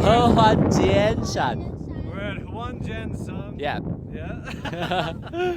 Hehuanshan. We're at Hehuanshan Mountain. Yeah. Yeah.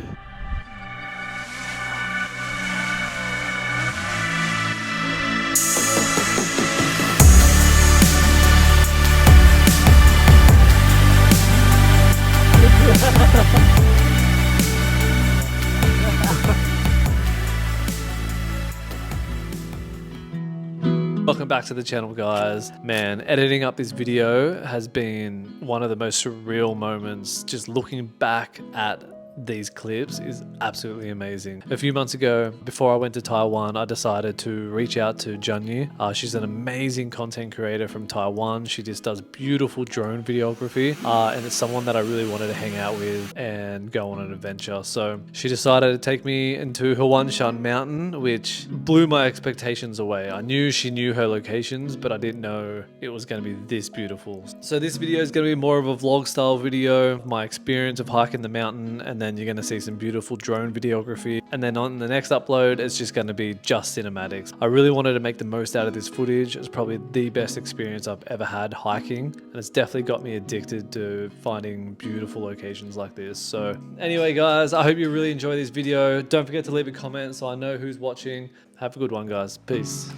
Welcome back to the channel, guys. Man, editing up this video has been one of the most surreal moments. Just looking back at these clips is absolutely amazing. A few months ago, before I went to Taiwan, I decided to reach out to Junyi. She's an amazing content creator from Taiwan. She just does beautiful drone videography, and it's someone that I really wanted to hang out with and go on an adventure. So she decided to take me into Hehuanshan Mountain, which blew my expectations away. I knew she knew her locations, but I didn't know it was going to be this beautiful. So this video is going to be more of a vlog style video, my experience of hiking the mountain, and then you're going to see some beautiful drone videography. And then on the next upload, it's just going to be just cinematics. I really wanted to make the most out of this footage. It's probably the best experience I've ever had hiking, and it's definitely got me addicted to finding beautiful locations like this. So anyway, guys, I hope you really enjoy this video. Don't forget to leave a comment so I know who's watching. Have a good one, guys. Peace.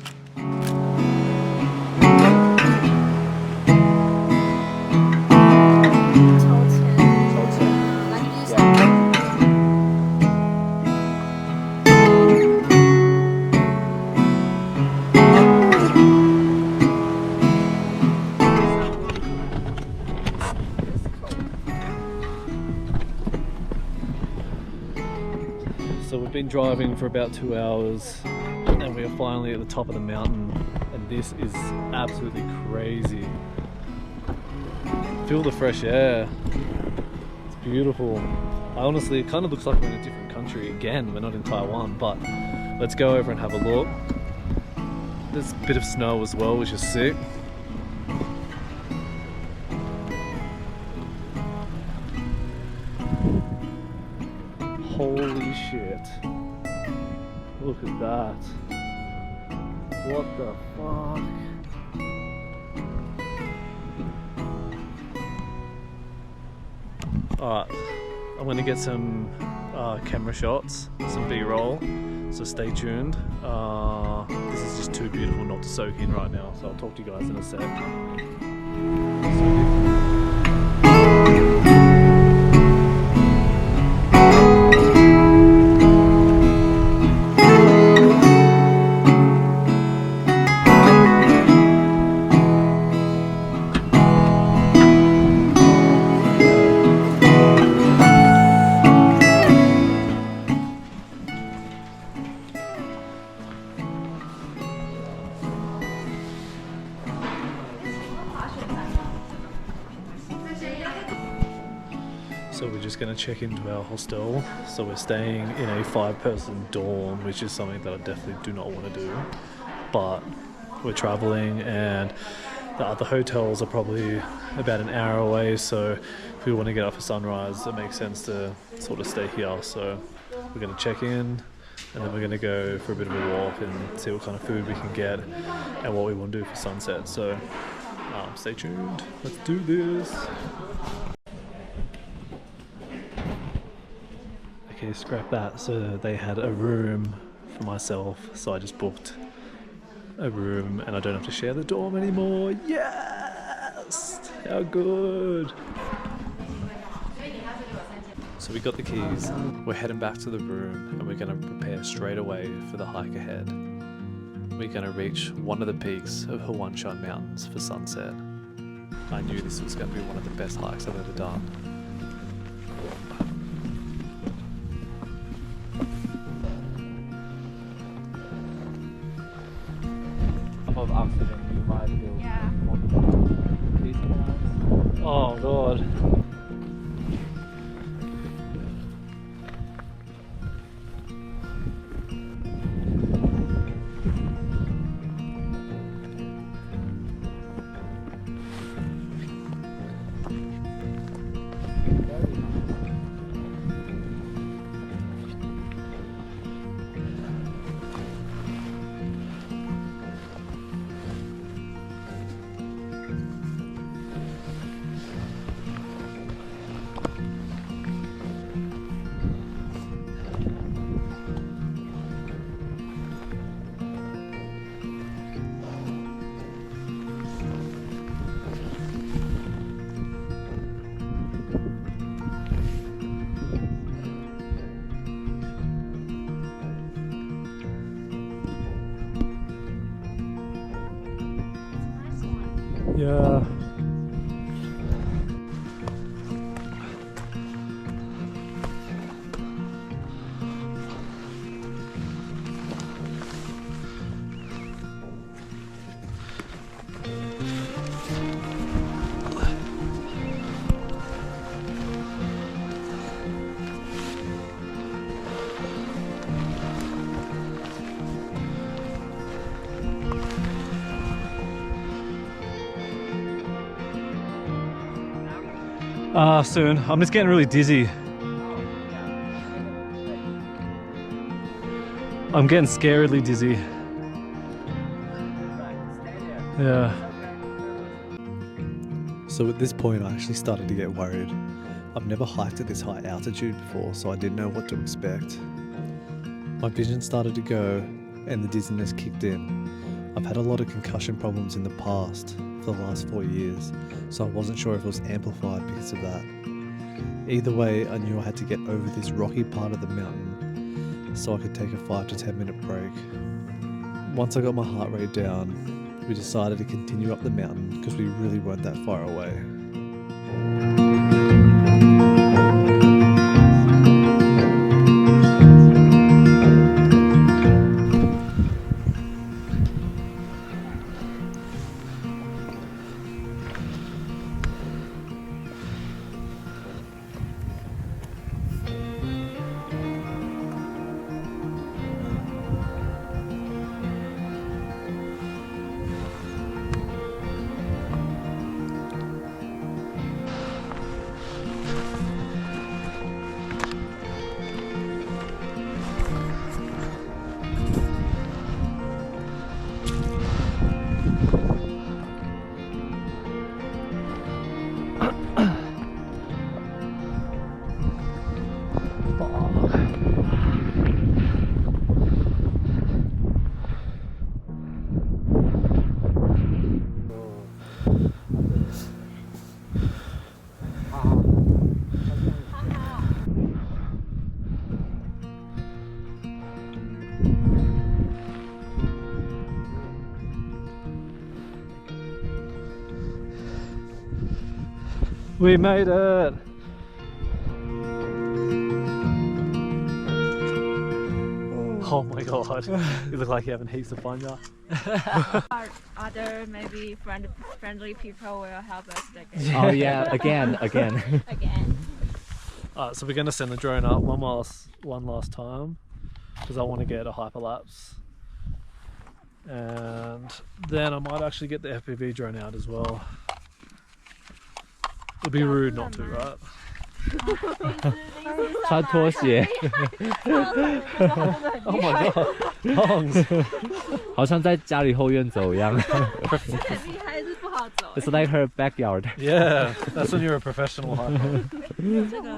So we've been driving for about 2 hours and we are finally at the top of the mountain, and this is absolutely crazy. Feel the fresh air. It's beautiful. Honestly, it kind of looks like we're in a different country again. We're not in Taiwan, but let's go over and have a look. There's a bit of snow as well, which is sick. Holy shit. Look at that. What the fuck? Alright, I'm gonna get some camera shots, some B-roll, so stay tuned. This is just too beautiful not to soak in right now, so I'll talk to you guys in a sec. So we're just going to check into our hostel. So we're staying in a 5-person dorm, which is something that I definitely do not want to do. But we're traveling and the other hotels are probably about an hour away. So if we want to get up for sunrise, it makes sense to sort of stay here. So we're going to check in and then we're going to go for a bit of a walk and see what kind of food we can get and what we want to do for sunset. So stay tuned. Let's do this. Okay, scrap that. So they had a room for myself, so I just booked a room and I don't have to share the dorm anymore. Yes! How good! So we got the keys. We're heading back to the room and we're going to prepare straight away for the hike ahead. We're going to reach one of the peaks of Hehuanshan Mountains for sunset. I knew this was going to be one of the best hikes I've ever done. Of oxygen, you might feel. Yeah. Oh god. Yeah. Soon. I'm just getting really dizzy. I'm getting scaredly dizzy. Yeah. So at this point I actually started to get worried. I've never hiked at this high altitude before, so I didn't know what to expect. My vision started to go and the dizziness kicked in. I've had a lot of concussion problems in the past for the last 4 years, so I wasn't sure if it was amplified because of that. Either way, I knew I had to get over this rocky part of the mountain so I could take a 5 to 10 minute break. Once I got my heart rate down, we decided to continue up the mountain because we really weren't that far away. We made it! Oh my god, you look like you're having heaps of fun, yeah. Other maybe friendly people will help us again. Oh yeah, again. Again. Alright, so we're going to send the drone up one last time because I want to get a hyperlapse, and then I might actually get the FPV drone out as well. It'd be rude not to, right? 穿拖鞋 Oh my god, Tongs! 好像在家里后院走一样 It's like her backyard. Yeah, that's when you're a professional hiker. 这个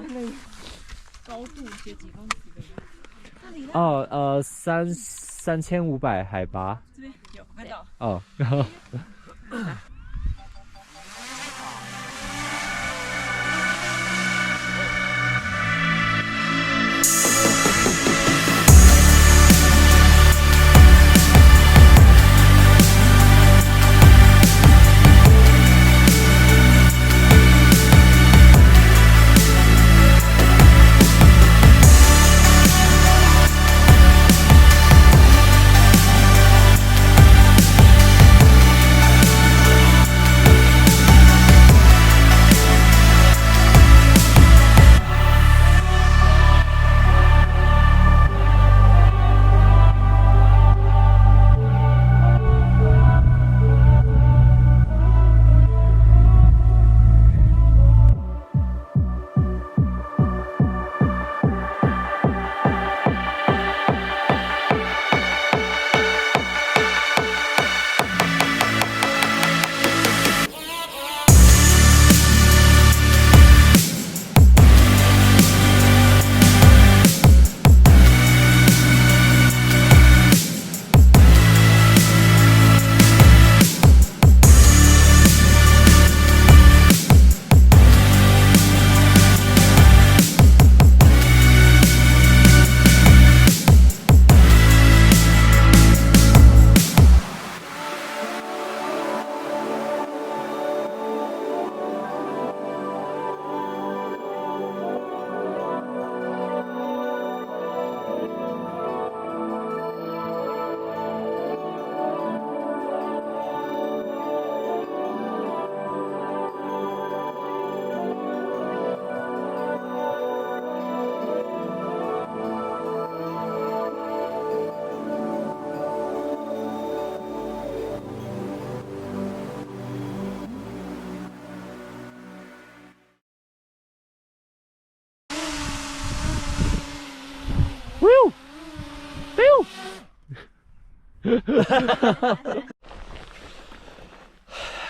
高度有几公尺的？哦，3500海拔。这边有看到。哦。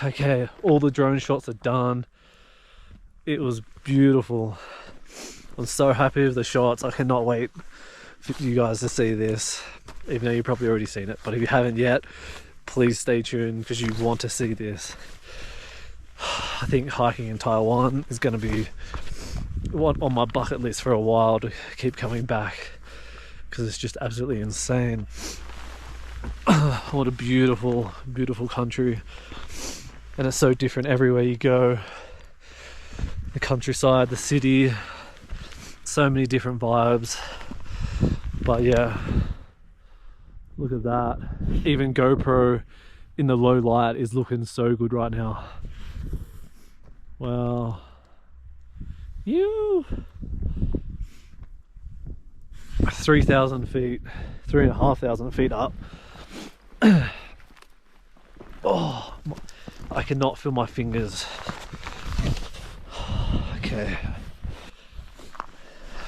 Okay, all the drone shots are done. It was beautiful. I'm so happy with the shots. I cannot wait for you guys to see this, even though you've probably already seen it. But if you haven't yet, please stay tuned because you want to see this. I think hiking in Taiwan is going to be on my bucket list for a while to keep coming back because it's just absolutely insane. What a beautiful, beautiful country. And it's so different everywhere you go. The countryside, the city, so many different vibes. But yeah, look at that. Even GoPro in the low light is looking so good right now. Wow. 3,000 feet, 3,500 feet up. Oh, I cannot feel my fingers. Okay.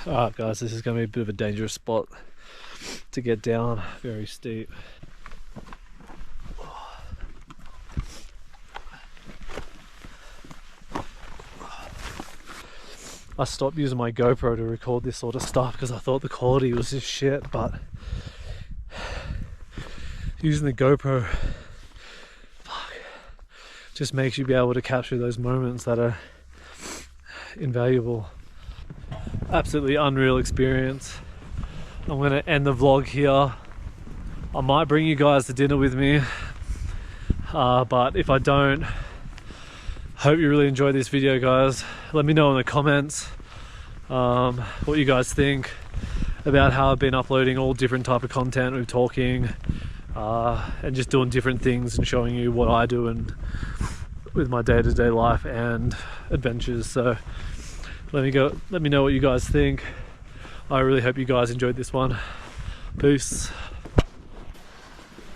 Alright guys, this is going to be a bit of a dangerous spot to get down, very steep. I stopped using my GoPro to record this sort of stuff because I thought the quality was just shit, but using the GoPro just makes you be able to capture those moments that are invaluable. Absolutely unreal experience. I'm going to end the vlog here. I might bring you guys to dinner with me, but if I don't, hope you really enjoyed this video, guys. Let me know in the comments what you guys think about how I've been uploading all different type of content with talking and just doing different things and showing you what I do and with my day-to-day life and adventures. So let me know what you guys think. I really hope you guys enjoyed this one. Peace.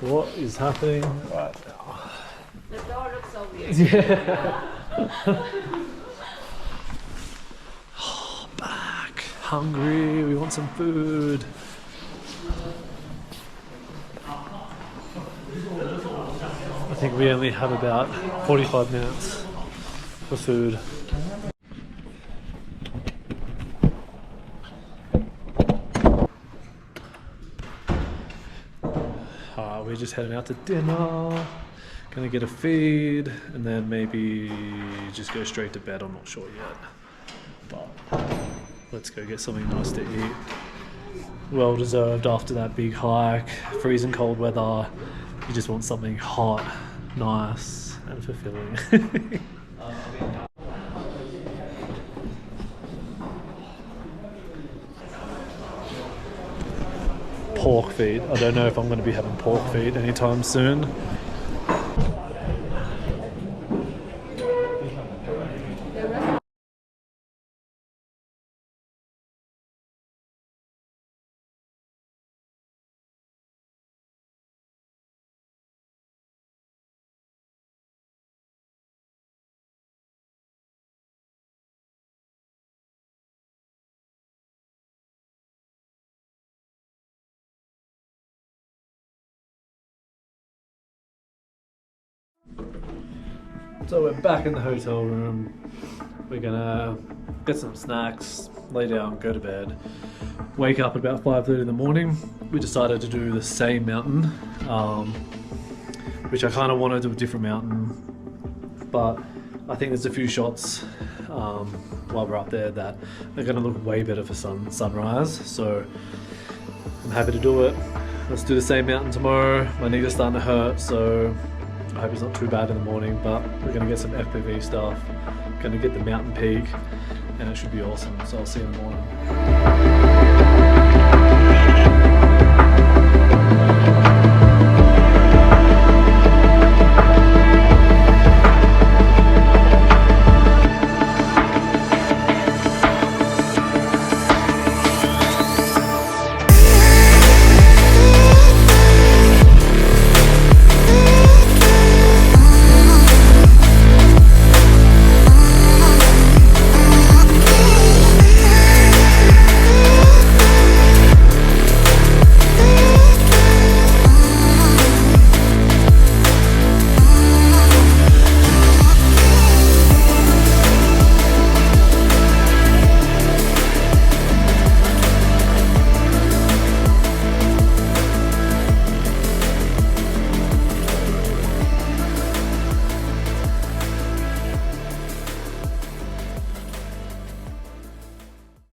What is happening right now? The door looks so weird. Yeah. Oh, back. Hungry. We want some food. I think we only have about 45 minutes for food. We're just heading out to dinner. Gonna get a feed and then maybe just go straight to bed. I'm not sure yet, but let's go get something nice to eat. Well deserved after that big hike, freezing cold weather. You just want something hot, nice and fulfilling. Pork feet. I don't know if I'm going to be having pork feet anytime soon. So we're back in the hotel room. We're gonna get some snacks, lay down, go to bed. Wake up at about 5:30 in the morning. We decided to do the same mountain, which I kind of want to do a different mountain, but I think there's a few shots while we're up there that are gonna look way better for sunrise. So I'm happy to do it. Let's do the same mountain tomorrow. My knees are starting to hurt, so I hope it's not too bad in the morning, but we're going to get some FPV stuff, going to get the mountain peak, and it should be awesome. So I'll see you in the morning.